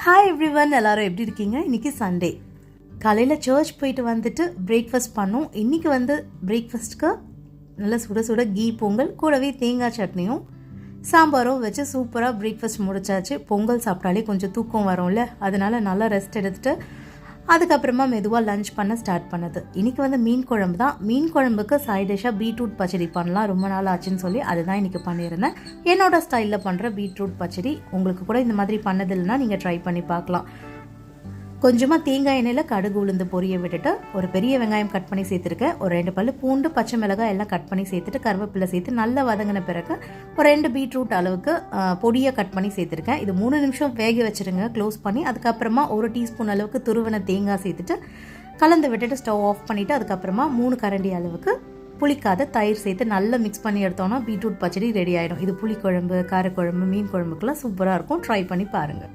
Hi everyone, எல்லாரும் எப்படி இருக்கீங்க? இன்றைக்கி சண்டே காலையில் சர்ச் போயிட்டு வந்துட்டு பிரேக்ஃபாஸ்ட் பண்ணோம். இன்றைக்கி பிரேக்ஃபாஸ்ட்டுக்கு நல்லா சுட சுட கீ பொங்கல் கூடவே தேங்காய் சட்னியும் சாம்பாரும் வச்சு சூப்பராக பிரேக்ஃபாஸ்ட் முடிச்சாச்சு. பொங்கல் சாப்பிட்டாலே கொஞ்சம் தூக்கம் வரும்ல, அதனால் நல்லா ரெஸ்ட் எடுத்துகிட்டு அதுக்கப்புறமா மெதுவாக லஞ்ச் பண்ண ஸ்டார்ட் பண்ணது. இன்றைக்கி மீன் குழம்பு தான். மீன் குழம்புக்கு சைட் டிஷ்ஷாக பீட்ரூட் பச்சடி பண்ணலாம், ரொம்ப நாள் ஆச்சுன்னு சொல்லி அதுதான் இன்றைக்கி பண்ணியிருந்தேன். என்னோடய ஸ்டைலில் பண்ணுற பீட்ரூட் பச்சடி உங்களுக்கு கூட இந்த மாதிரி பண்ணதில்லைன்னா நீங்கள் ட்ரை பண்ணி பார்க்கலாம். கொஞ்சமாக தேங்காய் எண்ணெயில் கடுகு உளுந்து பொரிய விட்டுட்டு ஒரு பெரிய வெங்காயம் கட் பண்ணி சேர்த்துருக்கேன். ஒரு 2 பல்லு பூண்டு, பச்சை மிளகாய் எல்லாம் கட் பண்ணி சேர்த்துட்டு கருவேப்பிலை சேர்த்து நல்லா வதங்கின பிறகு ஒரு 2 பீட்ரூட் அளவுக்கு பொடியை கட் பண்ணி சேர்த்துருக்கேன். இது 3 நிமிஷம் வேக வச்சுருங்க க்ளோஸ் பண்ணி. அதுக்கப்புறமா 1 டீஸ்பூன் அளவுக்கு துருவன தேங்காய் சேர்த்துட்டு கலந்து விட்டுட்டு ஸ்டவ் ஆஃப் பண்ணிவிட்டு அதுக்கப்புறமா 3 கரண்டி அளவுக்கு புளிக்காத தயிர் சேர்த்து நல்லா மிக்ஸ் பண்ணி எடுத்தோன்னா பீட்ரூட் பச்சடி ரெடி ஆகிடும். இது புளிக்குழம்பு, காரக்குழம்பு, மீன் குழம்புக்கெல்லாம் சூப்பராக இருக்கும். ட்ரை பண்ணி பாருங்கள்.